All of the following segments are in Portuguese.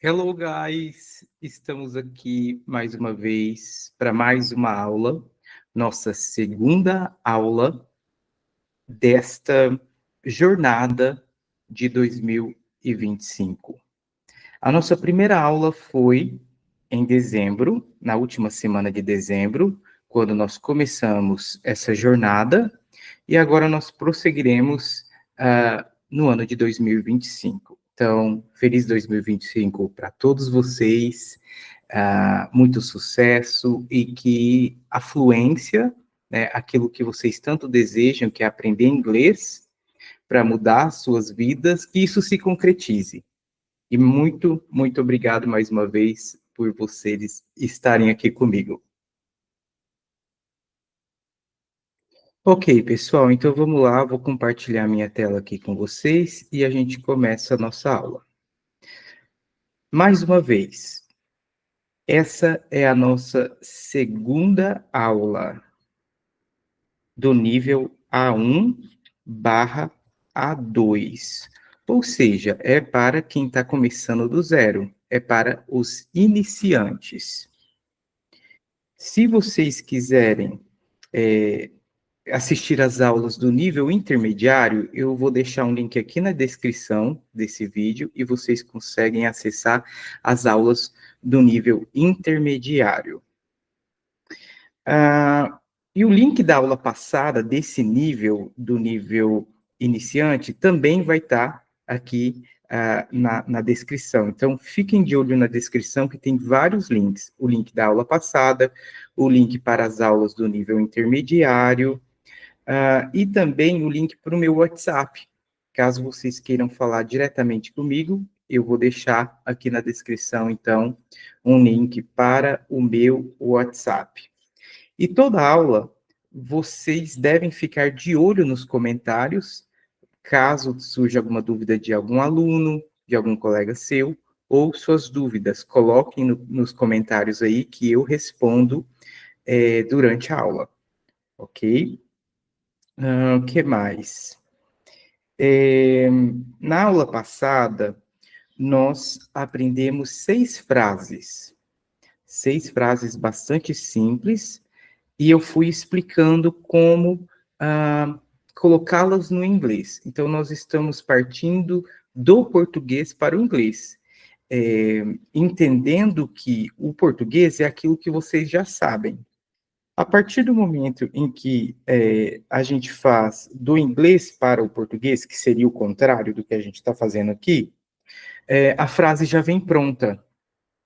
Hello, guys! Estamos aqui mais uma vez para mais uma aula, nossa segunda aula desta jornada de 2025. A nossa primeira aula foi em dezembro, na última semana de dezembro, quando nós começamos essa jornada, e agora nós prosseguiremos no ano de 2025. Então, feliz 2025 para todos vocês, muito sucesso e que a fluência, né, aquilo que vocês tanto desejam, que é aprender inglês para mudar suas vidas, que isso se concretize. E muito, muito obrigado mais uma vez por vocês estarem aqui comigo. Ok, pessoal, então vamos lá, vou compartilhar minha tela aqui com vocês e a gente começa a nossa aula. Mais uma vez, essa é a nossa segunda aula do nível A1 barra A2, ou seja, é para quem está começando do zero, é para os iniciantes. Se vocês quiserem assistir às aulas do nível intermediário, eu vou deixar um link aqui na descrição desse vídeo e vocês conseguem acessar as aulas do nível intermediário. E o link da aula passada, desse nível, do nível iniciante, também vai estar aqui na descrição. Então, fiquem de olho na descrição, que tem vários links. O link da aula passada, o link para as aulas do nível intermediário, e também o link para o meu WhatsApp. Caso vocês queiram falar diretamente comigo, eu vou deixar aqui na descrição, então, um link para o meu WhatsApp. E toda aula, vocês devem ficar de olho nos comentários, caso surja alguma dúvida de algum aluno, de algum colega seu, ou suas dúvidas, coloquem nos comentários aí que eu respondo durante a aula, ok? O que mais? Na aula passada, nós aprendemos 6 frases bastante simples, e eu fui explicando como colocá-las no inglês. Então, nós estamos partindo do português para o inglês, entendendo que o português é aquilo que vocês já sabem. A partir do momento em que a gente faz do inglês para o português, que seria o contrário do que a gente está fazendo aqui, a frase já vem pronta,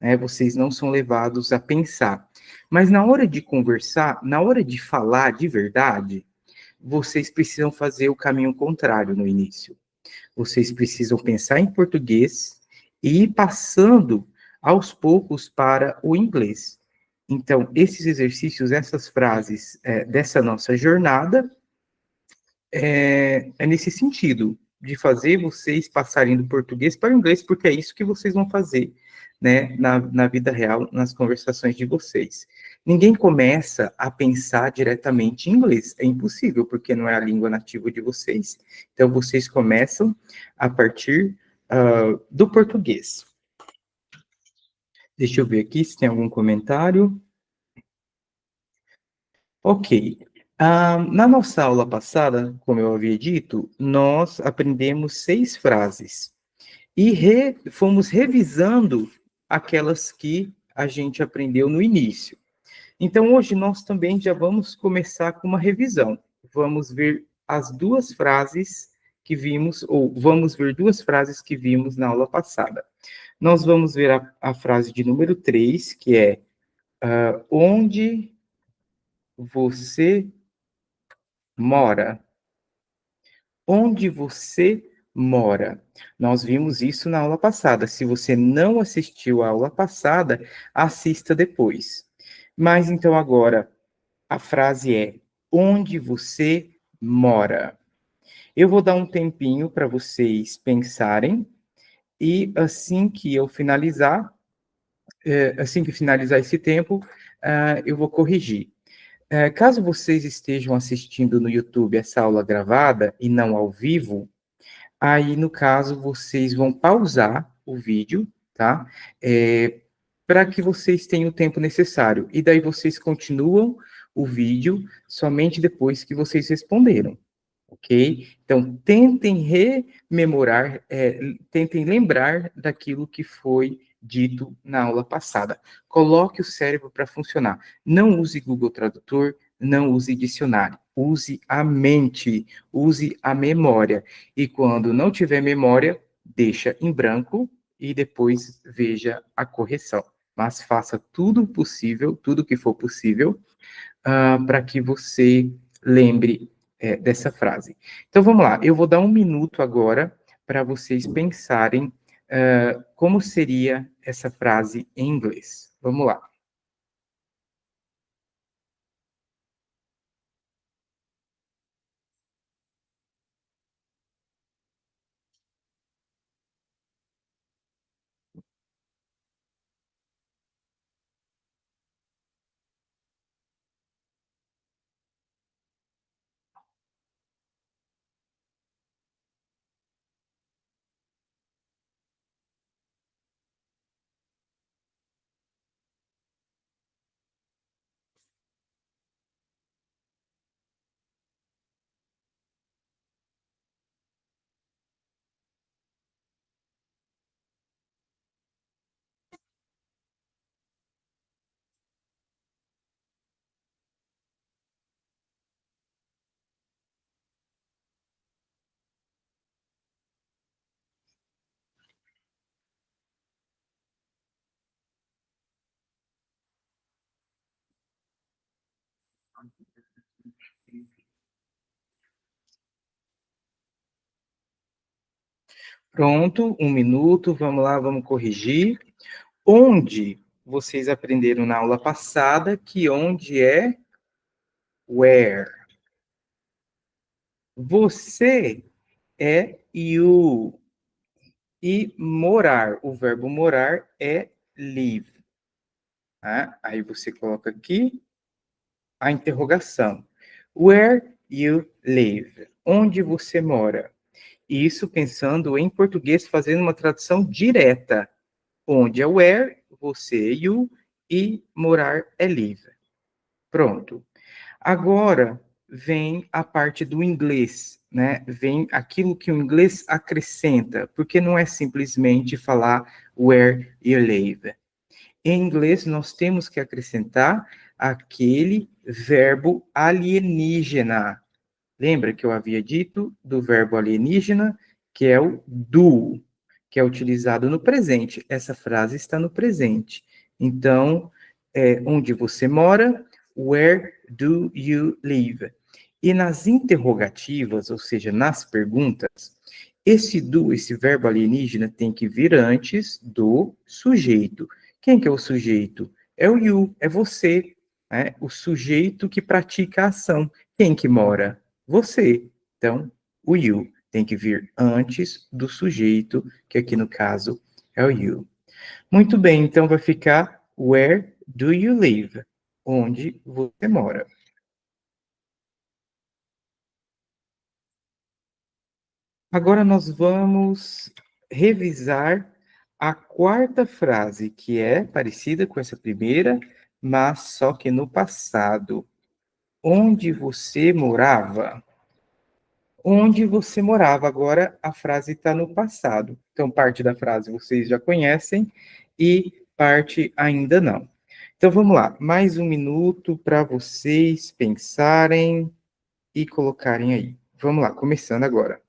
né? Vocês não são levados a pensar. Mas na hora de conversar, na hora de falar de verdade, vocês precisam fazer o caminho contrário no início. Vocês precisam pensar em português e ir passando aos poucos para o inglês. Então, esses exercícios, essas frases dessa nossa jornada, é nesse sentido, de fazer vocês passarem do português para o inglês, porque é isso que vocês vão fazer, né, na vida real, nas conversações de vocês. Ninguém começa a pensar diretamente em inglês, é impossível, porque não é a língua nativa de vocês. Então, vocês começam a partir do português. Deixa eu ver aqui se tem algum comentário. Ok. Na nossa aula passada, como eu havia dito, nós aprendemos 6 frases e fomos revisando aquelas que a gente aprendeu no início. Então, hoje nós também já vamos começar com uma revisão. Vamos ver as 2 frases que vimos, ou vamos ver 2 frases que vimos na aula passada. Nós vamos ver a frase de número 3, que é onde você mora. Onde você mora? Nós vimos isso na aula passada. Se você não assistiu à aula passada, assista depois. Mas então agora a frase é: onde você mora? Eu vou dar um tempinho para vocês pensarem e assim que eu finalizar, assim que finalizar esse tempo, eu vou corrigir. Caso vocês estejam assistindo no YouTube essa aula gravada e não ao vivo, aí, no caso, vocês vão pausar o vídeo tá? Para que vocês tenham o tempo necessário. E daí vocês continuam o vídeo somente depois que vocês responderam, ok? Então, tentem rememorar, tentem lembrar daquilo que foi dito na aula passada. Coloque o cérebro para funcionar. Não use Google Tradutor, não use dicionário. Use a mente, use a memória. E quando não tiver memória, deixa em branco e depois veja a correção. Mas faça tudo possível, tudo que for possível, para que você lembre dessa frase. Então vamos lá, eu vou dar um minuto agora para vocês pensarem como seria essa frase em inglês. Vamos lá. Pronto, um minuto, vamos lá, vamos corrigir. Onde vocês aprenderam na aula passada que onde é where. Você é you. E morar, o verbo morar é live. Tá? Aí você coloca aqui a interrogação. Where you live? Onde você mora? Isso pensando em português, fazendo uma tradução direta. Onde é where, você é you, e morar é live. Pronto. Agora vem a parte do inglês, né? Vem aquilo que o inglês acrescenta, porque não é simplesmente falar where you live. Em inglês, nós temos que acrescentar aquele verbo alienígena. Lembra que eu havia dito do verbo alienígena, que é o do, que é utilizado no presente. Essa frase está no presente. Então, onde você mora? Where do you live? E nas interrogativas, ou seja, nas perguntas, esse do, esse verbo alienígena, tem que vir antes do sujeito. Quem que é o sujeito? É o you, é você, né? O sujeito que pratica a ação. Quem que mora? Você. Então, o you tem que vir antes do sujeito, que aqui no caso é o you. Muito bem, então vai ficar where do you live? Onde você mora? Agora nós vamos revisar a quarta frase, que é parecida com essa primeira, mas só que no passado. Onde você morava? Onde você morava? Agora a frase está no passado. Então, parte da frase vocês já conhecem e parte ainda não. Então, vamos lá. Mais um minuto para vocês pensarem e colocarem aí. Vamos lá, começando agora.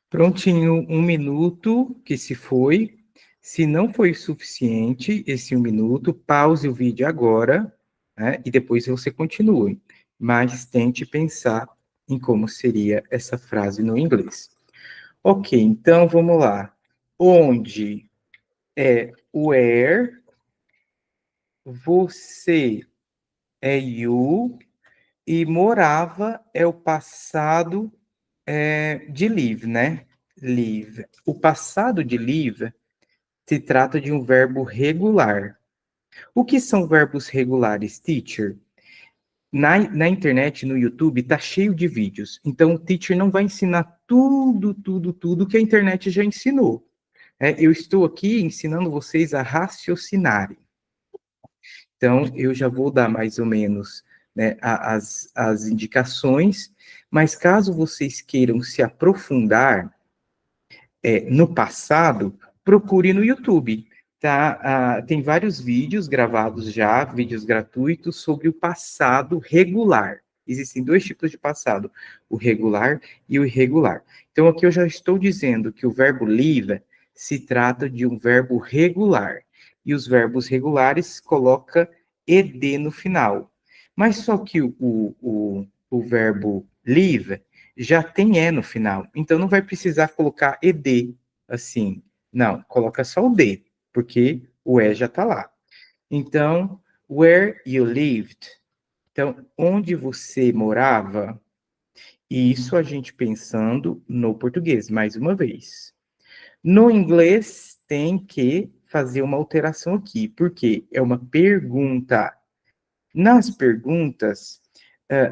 Prontinho, um minuto que se foi. Se não foi suficiente esse um minuto, pause o vídeo agora, né, e depois você continue. Mas tente pensar em como seria essa frase no inglês. Ok, então vamos lá. Onde é where, você é you, e morava é o passado de live, né? Live. O passado de live se trata de um verbo regular. O que são verbos regulares, teacher? Na internet, no YouTube, tá cheio de vídeos. Então, o teacher não vai ensinar tudo que a internet já ensinou. Eu estou aqui ensinando vocês a raciocinarem. Então, eu já vou dar mais ou menos, né, as indicações, mas caso vocês queiram se aprofundar no passado, procure no YouTube, tá? Tem vários vídeos gravados já, vídeos gratuitos, sobre o passado regular. Existem dois tipos de passado, o regular e o irregular. Então, aqui eu já estou dizendo que o verbo live se trata de um verbo regular. E os verbos regulares coloca ed no final. Mas só que o verbo live já tem E no final. Então não vai precisar colocar ED assim. Não, coloca só o D, porque o E já está lá. Então, where you lived. Então, onde você morava? E isso a gente pensando no português, mais uma vez. No inglês, tem que fazer uma alteração aqui, porque é uma pergunta. Nas perguntas,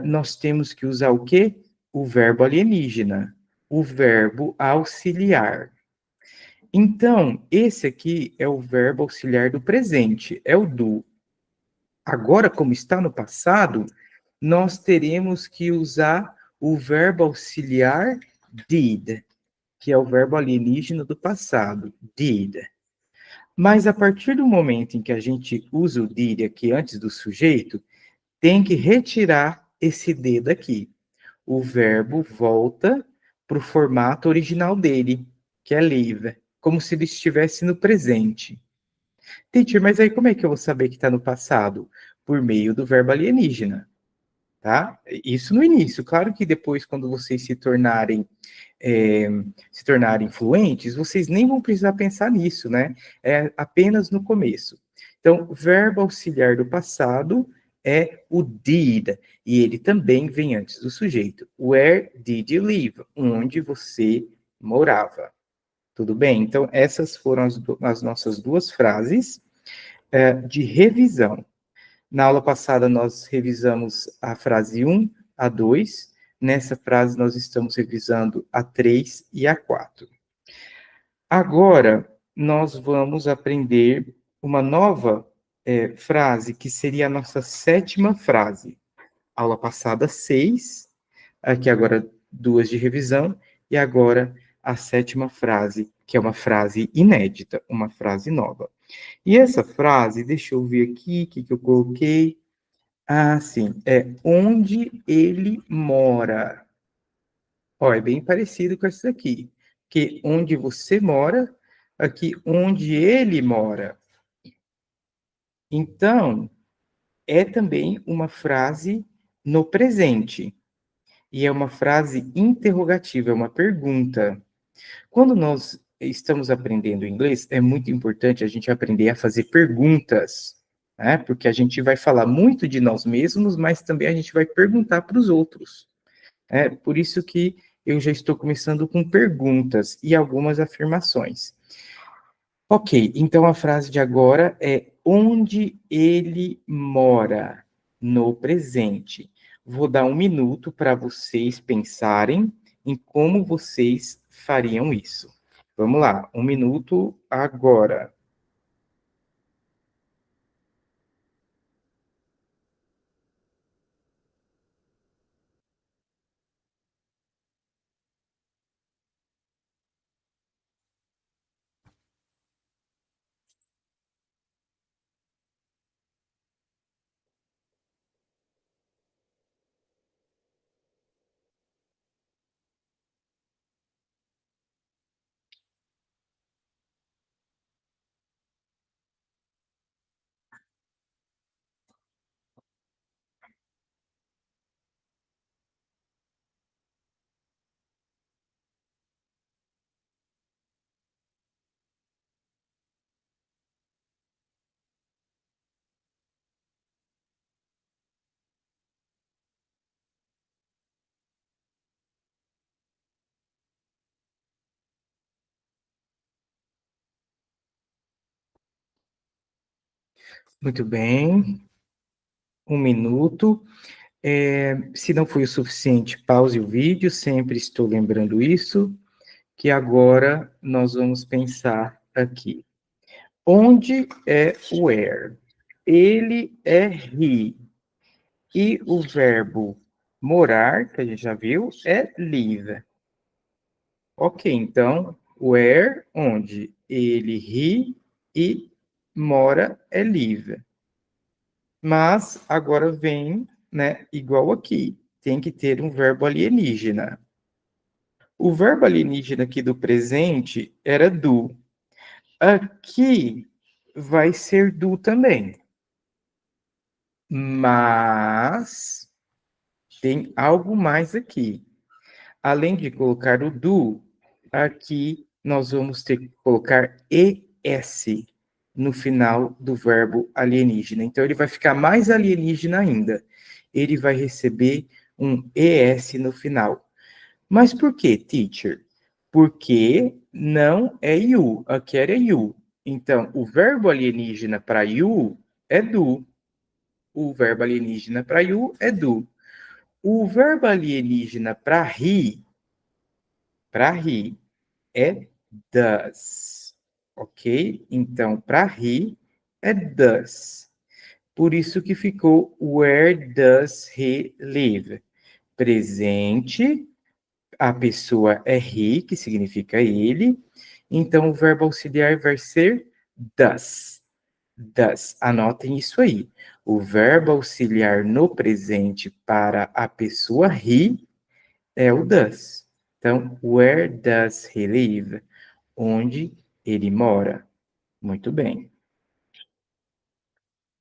nós temos que usar o quê? O verbo alienígena, o verbo auxiliar. Então, esse aqui é o verbo auxiliar do presente, é o do. Agora, como está no passado, nós teremos que usar o verbo auxiliar did, que é o verbo alienígena do passado, did. Mas a partir do momento em que a gente usa o did aqui antes do sujeito, tem que retirar esse D daqui. O verbo volta para o formato original dele, que é live, como se ele estivesse no presente. Teacher, mas aí como é que eu vou saber que está no passado? Por meio do verbo alienígena, tá? Isso no início. Claro que depois, quando vocês é, se tornarem fluentes, vocês nem vão precisar pensar nisso, né? É apenas no começo. Então, verbo auxiliar do passado é o did, e ele também vem antes do sujeito. Where did you live? Onde você morava? Tudo bem? Então, essas foram as nossas duas frases de revisão. Na aula passada, nós revisamos a frase um, a 2. Nessa frase, nós estamos revisando a 3 e a 4. Agora, nós vamos aprender uma nova frase, que seria a nossa sétima frase. Aula passada, 6. Aqui agora, 2 de revisão. E agora, a sétima frase, que é uma frase inédita, uma frase nova. E essa frase, deixa eu ver aqui, o que eu coloquei. Ah, sim. É onde ele mora. Ó, é bem parecido com essa aqui. Que onde você mora, aqui onde ele mora. Então, é também uma frase no presente. E é uma frase interrogativa, é uma pergunta. Quando nós estamos aprendendo inglês, é muito importante a gente aprender a fazer perguntas, né? Porque a gente vai falar muito de nós mesmos, mas também a gente vai perguntar para os outros. É por isso que eu já estou começando com perguntas e algumas afirmações. Ok, então a frase de agora é onde ele mora no presente. Vou dar um minuto para vocês pensarem em como vocês fariam isso. Vamos lá, um minuto agora. Muito bem. Um minuto. Se não foi o suficiente, pause o vídeo, sempre estou lembrando isso, que agora nós vamos pensar aqui. Onde é o where? Ele é he. E o verbo morar, que a gente já viu, é live. Ok, então, where, onde ele, he, e mora é live. Mas agora vem, né, igual aqui, tem que ter um verbo alienígena. O verbo alienígena aqui do presente era do. Aqui vai ser do também. Mas tem algo mais aqui. Além de colocar o do, aqui nós vamos ter que colocar es no final do verbo alienígena. Então ele vai ficar mais alienígena ainda. Ele vai receber um es no final. Mas por que, teacher? Porque não é you, aqui era you. Então, o verbo alienígena para you é do. O verbo alienígena para you é do. O verbo alienígena para rir, é does. Ok? Então, para rir é does. Por isso que ficou where does he live? Presente, a pessoa é he, que significa ele. Então, o verbo auxiliar vai ser does. Does. Anotem isso aí. O verbo auxiliar no presente para a pessoa he é o does. Então, where does he live? Onde ele mora. Muito bem.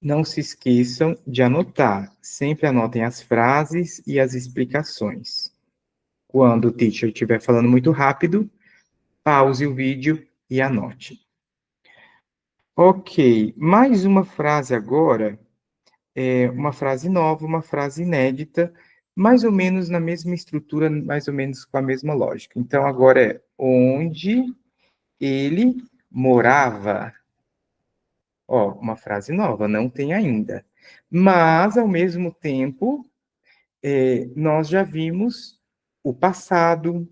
Não se esqueçam de anotar. Sempre anotem as frases e as explicações. Quando o teacher estiver falando muito rápido, pause o vídeo e anote. Ok, mais uma frase agora, uma frase nova, uma frase inédita, mais ou menos na mesma estrutura, mais ou menos com a mesma lógica. Então, agora é onde ele morava. Ó, uma frase nova, não tem ainda. Mas, ao mesmo tempo, nós já vimos o passado,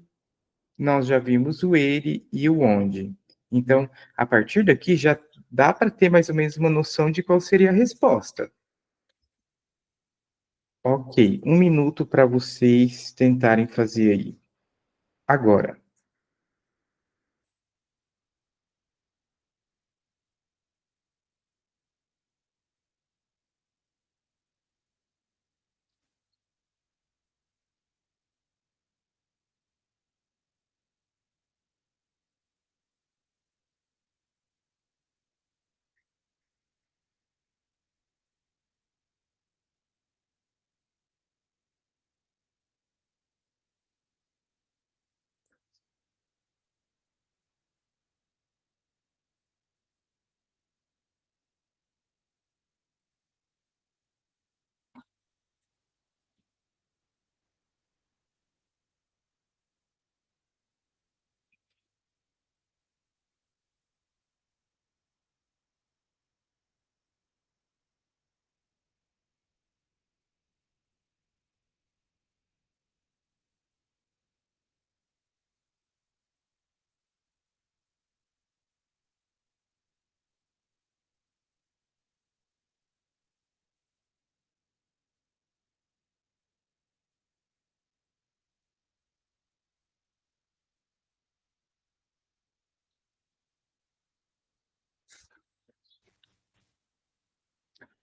nós já vimos o ele e o onde. Então, a partir daqui já dá para ter mais ou menos uma noção de qual seria a resposta. Ok, um minuto para vocês tentarem fazer aí. Agora.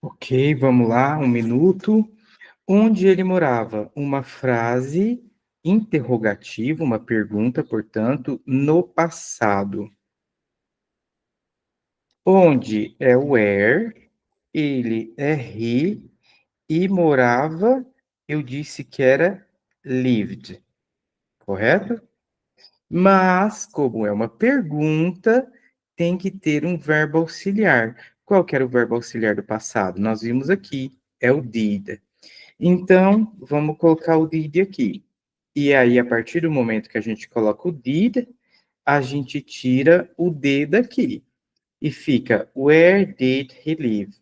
Ok, vamos lá, um minuto. Onde ele morava? Uma frase interrogativa, uma pergunta, portanto, no passado. Onde é where, ele é he, e morava, eu disse que era lived, correto? Mas, como é uma pergunta, tem que ter um verbo auxiliar. Qual que era o verbo auxiliar do passado? Nós vimos aqui, é o did. Então, vamos colocar o did aqui. E aí, a partir do momento que a gente coloca o did, a gente tira o D daqui. E fica, where did he live?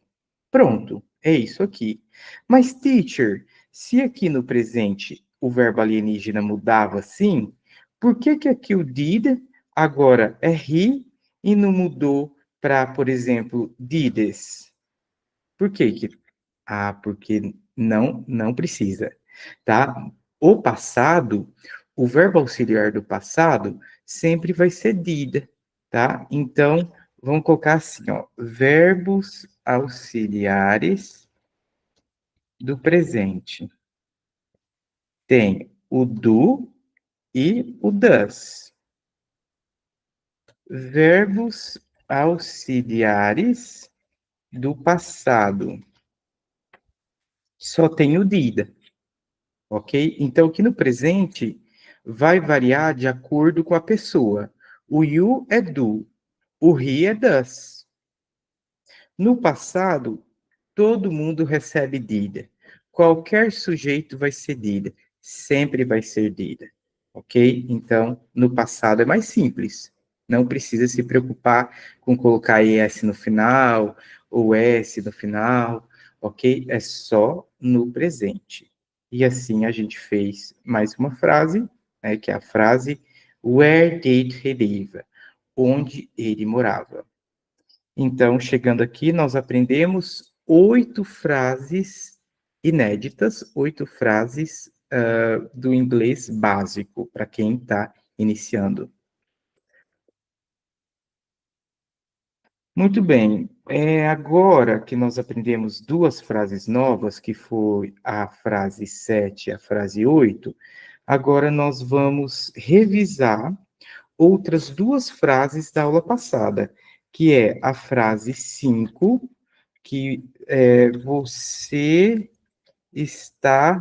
Pronto, é isso aqui. Mas, teacher, se aqui no presente o verbo alienígena mudava assim, por que que aqui o did agora é he e não mudou para, por exemplo, dides? Por que que... Ah, porque não precisa, tá? O passado, o verbo auxiliar do passado sempre vai ser did, tá? Então, vamos colocar assim, ó, verbos auxiliares do presente. Tem o do e o does. Verbos auxiliares do passado. Só tem o did, ok? Então, aqui no presente, vai variar de acordo com a pessoa. O you é do, o he é does. No passado, todo mundo recebe did. Qualquer sujeito vai ser did. Sempre vai ser did. Ok? Então, no passado é mais simples. Não precisa se preocupar com colocar es no final ou s no final. Ok? É só no presente. E assim a gente fez mais uma frase, né, que é a frase Where did he live? Onde ele morava. Então, chegando aqui, nós aprendemos 8 frases inéditas, 8 frases do inglês básico, para quem está iniciando. Muito bem, agora que nós aprendemos 2 frases novas, que foi a frase 7 e a frase 8, agora nós vamos revisar outras 2 frases da aula passada, que é a frase 5, que você está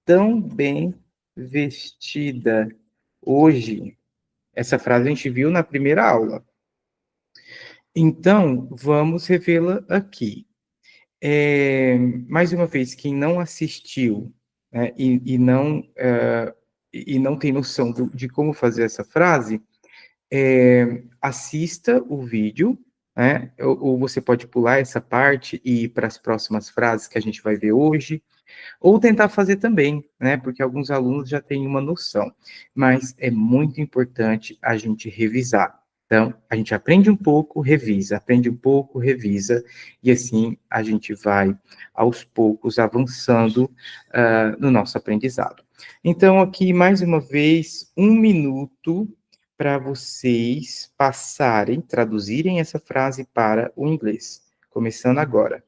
tão bem vestida hoje. Essa frase a gente viu na primeira aula. Então, vamos revê-la aqui. Mais uma vez, quem não assistiu, né, e não tem noção de como fazer essa frase, assista o vídeo, né, ou você pode pular essa parte e ir para as próximas frases que a gente vai ver hoje, ou tentar fazer também, né? Porque alguns alunos já têm uma noção, mas é muito importante a gente revisar. Então, a gente aprende um pouco, revisa, aprende um pouco, revisa, e assim a gente vai, aos poucos, avançando no nosso aprendizado. Então, aqui, mais uma vez, 1 minuto para vocês passarem, traduzirem essa frase para o inglês. Começando agora.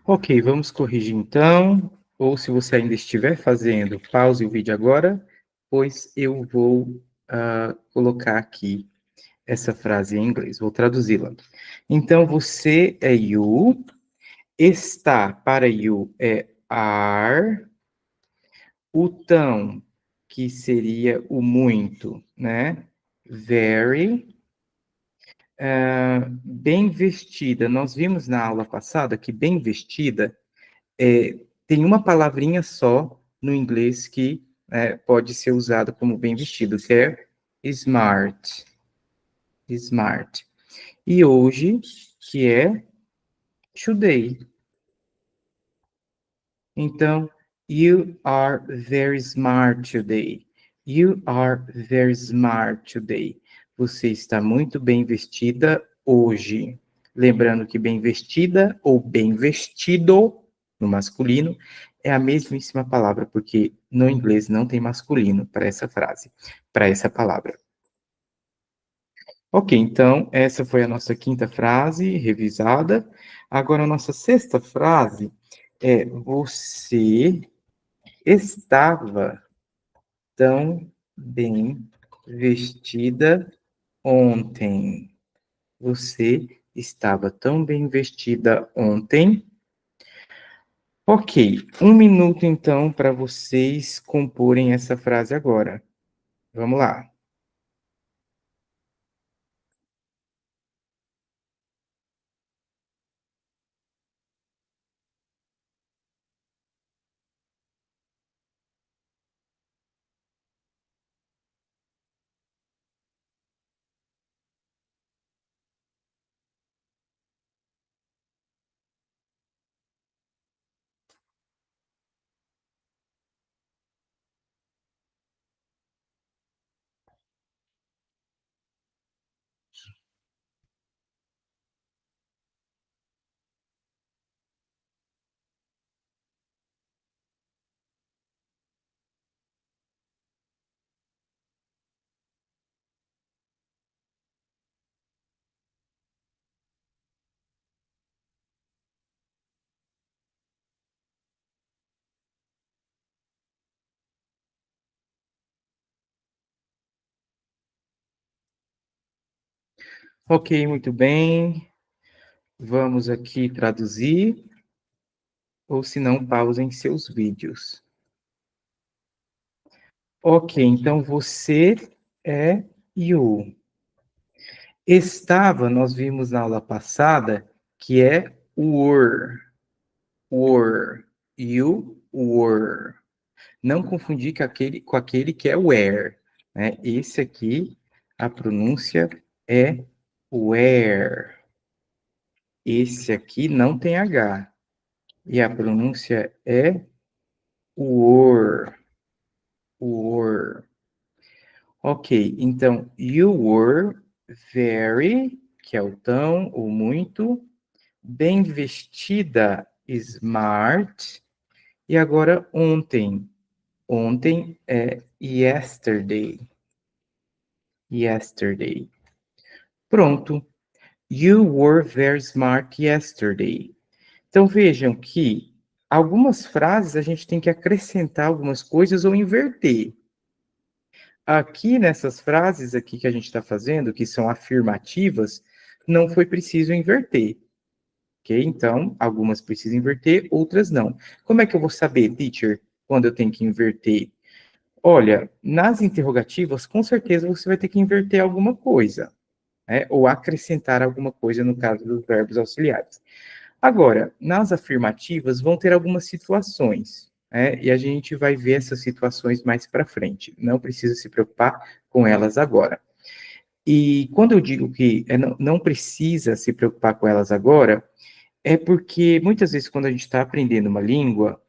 Ok, vamos corrigir então, ou se você ainda estiver fazendo, pause o vídeo agora, pois eu vou colocar aqui essa frase em inglês, vou traduzi-la. Então, você é you, está para you é are, o tão, que seria o muito, né? Very, bem vestida. Nós vimos na aula passada que bem vestida tem uma palavrinha só no inglês que pode ser usada como bem vestido, que é smart. Smart. E hoje, que é today. Então, You are very smart today. You are very smart today. Você está muito bem vestida hoje. Lembrando que bem vestida ou bem vestido, no masculino, é a mesmíssima palavra, porque no inglês não tem masculino para essa frase, para essa palavra. Ok, então essa foi a nossa quinta frase revisada. Agora a nossa sexta frase é: você estava tão bem vestida ontem. Você estava tão bem vestida ontem. Ok, 1 minuto então para vocês comporem essa frase agora. Vamos lá. Ok, muito bem. Vamos aqui traduzir, ou se não, pausem seus vídeos. Ok, então você é you. Estava, nós vimos na aula passada, que é were. Were. You were. Não confundir com aquele que é where. Né? Esse aqui, a pronúncia é where. Esse aqui não tem H. E a pronúncia é were. Were. Ok, então, you were very, que é o tão ou muito, bem vestida, smart, e agora ontem. Ontem é yesterday. Yesterday. Pronto. You were very smart yesterday. Então vejam que algumas frases a gente tem que acrescentar algumas coisas ou inverter. Aqui nessas frases aqui que a gente está fazendo, que são afirmativas, não foi preciso inverter. Ok? Então, algumas precisam inverter, outras não. Como é que eu vou saber, teacher, quando eu tenho que inverter? Olha, nas interrogativas, com certeza você vai ter que inverter alguma coisa, né? Ou acrescentar alguma coisa no caso dos verbos auxiliares. Agora, nas afirmativas, vão ter algumas situações, né? E a gente vai ver essas situações mais para frente. Não precisa se preocupar com elas agora. E quando eu digo que não precisa se preocupar com elas agora, é porque muitas vezes quando a gente está aprendendo uma língua,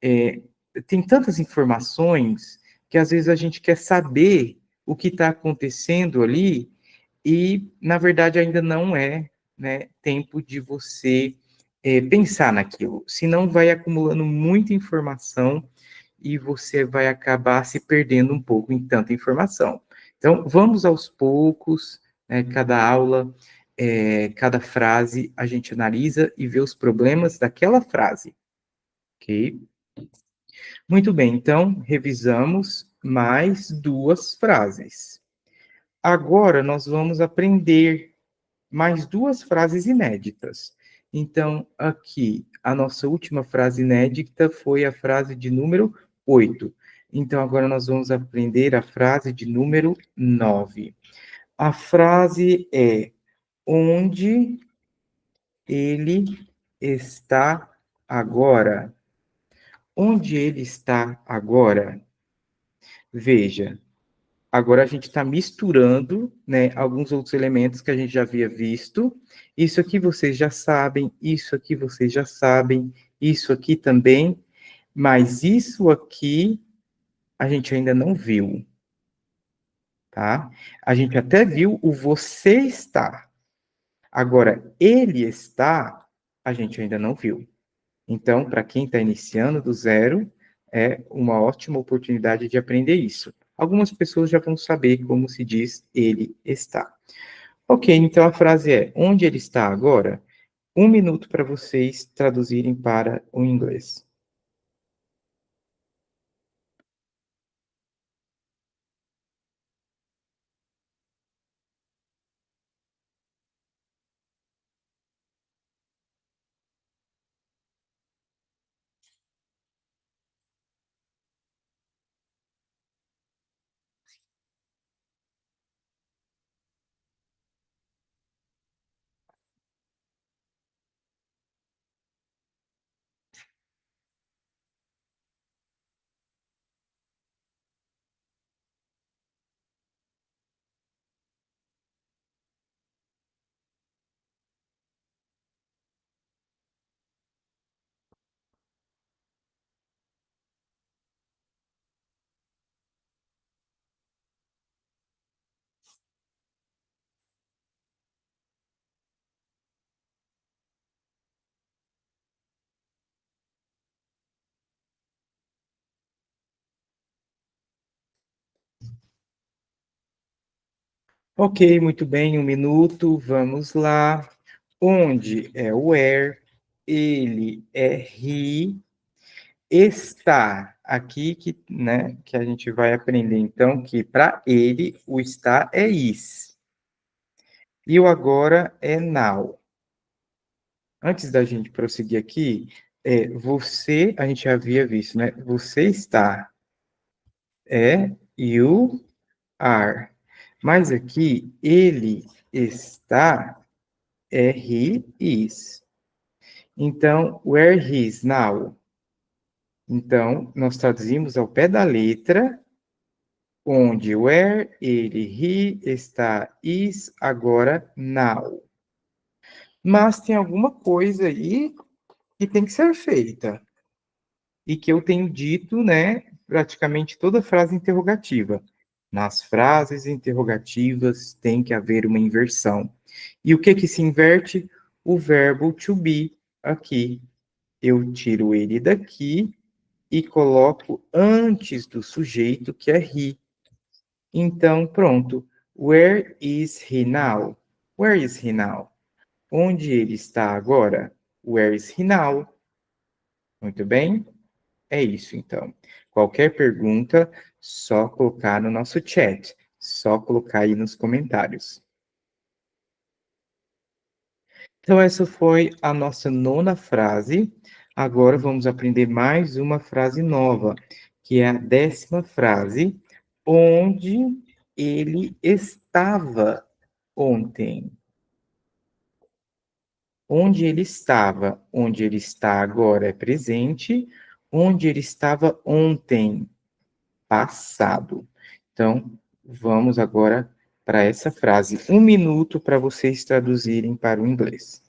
é, tem tantas informações que às vezes a gente quer saber o que está acontecendo ali e, na verdade, ainda não é, né, tempo de você pensar naquilo. Senão vai acumulando muita informação e você vai acabar se perdendo um pouco em tanta informação. Então, vamos aos poucos, né, cada aula, cada frase, a gente analisa e vê os problemas daquela frase, ok? Muito bem, então, revisamos mais duas frases. Agora, nós vamos aprender mais duas frases inéditas. Então, aqui, a nossa última frase inédita foi a frase de número 8. Então, agora nós vamos aprender a frase de número 9. A frase é: onde ele está agora? Onde ele está agora? Veja, agora a gente está misturando, né, alguns outros elementos que a gente já havia visto. Isso aqui vocês já sabem, isso aqui vocês já sabem, isso aqui também. Mas isso aqui a gente ainda não viu, tá? A gente até viu o você está. Agora, ele está, a gente ainda não viu. Então, para quem está iniciando do zero, é uma ótima oportunidade de aprender isso. Algumas pessoas já vão saber como se diz ele está. Ok, então a frase é: onde ele está agora? 1 minuto para vocês traduzirem para o inglês. Ok, muito bem, 1 minuto, vamos lá. Onde é o where, ele é he, está, aqui que, né, que a gente vai aprender então que para ele o está é is. E o agora é now. Antes da gente prosseguir aqui, você, a gente já havia visto, né? Você está, you are. Mas aqui, ele está, he is. Então, where he is now? Então, nós traduzimos ao pé da letra, onde where, ele, he, está, is, agora, now. Mas tem alguma coisa aí que tem que ser feita. E que eu tenho dito, né, praticamente toda frase interrogativa. Nas frases interrogativas tem que haver uma inversão. E o que que se inverte? O verbo to be aqui. Eu tiro ele daqui e coloco antes do sujeito, que é he. Então, pronto. Where is he now? Where is he now? Onde ele está agora? Where is he now? Muito bem? É isso, então. Qualquer pergunta, só colocar no nosso chat. Só colocar aí nos comentários. Então, essa foi a nossa nona frase. Agora vamos aprender mais uma frase nova, que é a 10ª frase, onde ele estava ontem. Onde ele estava, onde ele está agora é presente, onde ele estava ontem, passado. Então, vamos agora para essa frase. 1 minuto para vocês traduzirem para o inglês.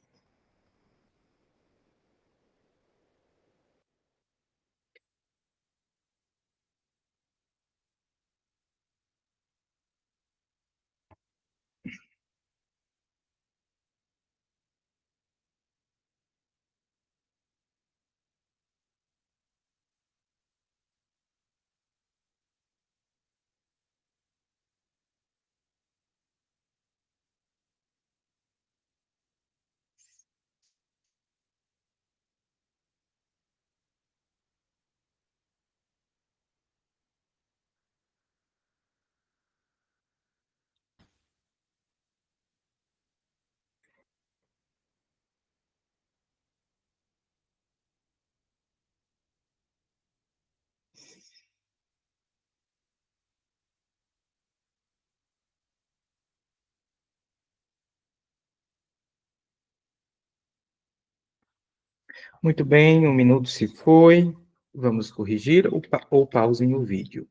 Muito bem, 1 minuto se foi. Vamos corrigir ou pausem o vídeo.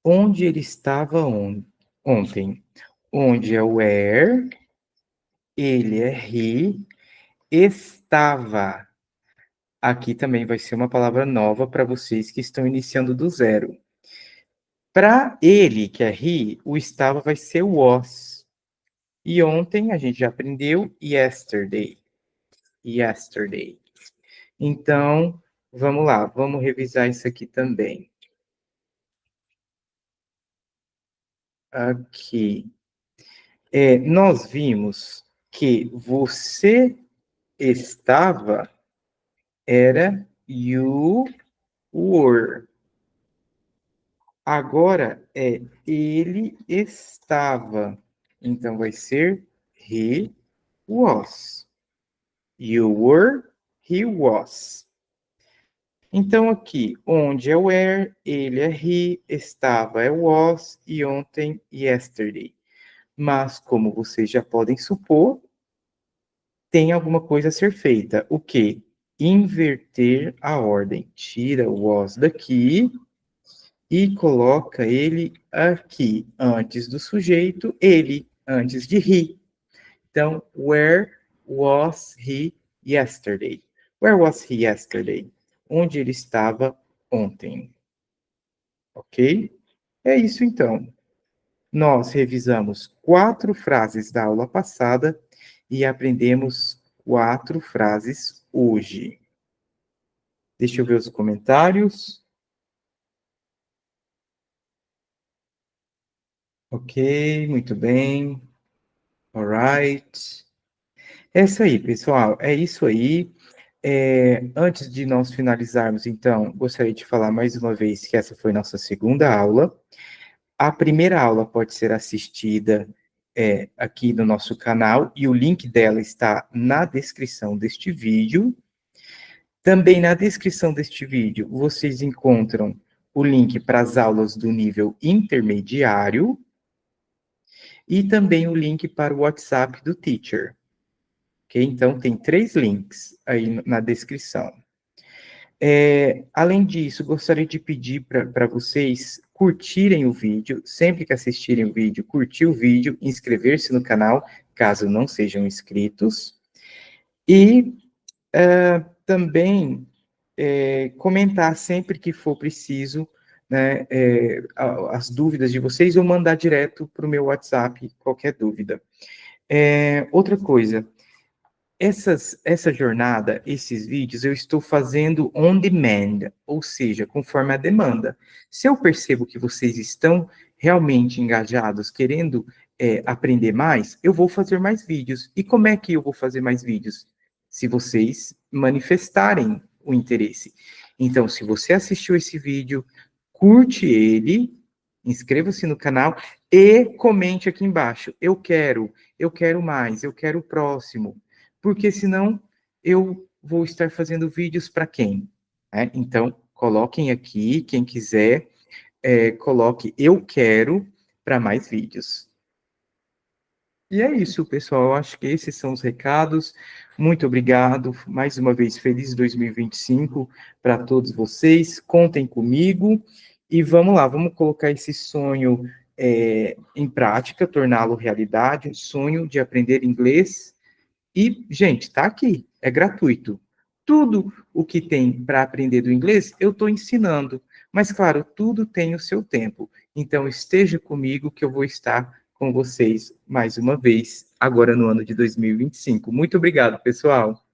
Onde ele estava ontem? Onde é where, ele é he, estava. Aqui também vai ser uma palavra nova para vocês que estão iniciando do zero. Para ele, que é he, o estava vai ser was. E ontem a gente já aprendeu yesterday. Yesterday. Então, vamos lá, vamos revisar isso aqui também. Aqui. Nós vimos que você estava era you were. Agora é ele estava. Então vai ser he was. You were, he was. Então aqui, onde é were, ele é he, estava é was e ontem yesterday. Mas como vocês já podem supor, tem alguma coisa a ser feita. O quê? Inverter a ordem. Tira o was daqui e coloca ele aqui, antes do sujeito, ele, antes de he. Então, where was he yesterday? Where was he yesterday? Onde ele estava ontem. Ok? É isso então. Nós revisamos 4 frases da aula passada e aprendemos 4 frases hoje. Deixa eu ver os comentários. Ok, muito bem. Alright. É isso aí, pessoal. É isso aí. Antes de nós finalizarmos, então, gostaria de falar mais uma vez que essa foi nossa segunda aula. A primeira aula pode ser assistida aqui no nosso canal e o link dela está na descrição deste vídeo. Também na descrição deste vídeo vocês encontram o link para as aulas do nível intermediário e também o link para o WhatsApp do Teacher. Ok? Então, tem 3 links aí na descrição. Além disso, gostaria de pedir para vocês curtirem o vídeo, sempre que assistirem o vídeo, curtir o vídeo, inscrever-se no canal, caso não sejam inscritos, e também comentar sempre que for preciso, né, as dúvidas de vocês, ou mandar direto para o meu WhatsApp qualquer dúvida. Outra coisa, essa jornada, esses vídeos, eu estou fazendo on demand, ou seja, conforme a demanda. Se eu percebo que vocês estão realmente engajados, querendo aprender mais, eu vou fazer mais vídeos. E como é que eu vou fazer mais vídeos? Se vocês manifestarem o interesse. Então, se você assistiu esse vídeo, curte ele, inscreva-se no canal e comente aqui embaixo. Eu quero mais, eu quero o próximo, porque senão eu vou estar fazendo vídeos para quem? Então, coloquem aqui, quem quiser, coloque eu quero para mais vídeos. E é isso, pessoal. Eu acho que esses são os recados. Muito obrigado. Mais uma vez, feliz 2025 para todos vocês. Contem comigo e vamos lá, vamos colocar esse sonho em prática, torná-lo realidade, um sonho de aprender inglês. E, gente, tá aqui, é gratuito. Tudo o que tem para aprender do inglês, eu estou ensinando. Mas, claro, tudo tem o seu tempo. Então, esteja comigo que eu vou estar com vocês mais uma vez, agora no ano de 2025. Muito obrigado, pessoal.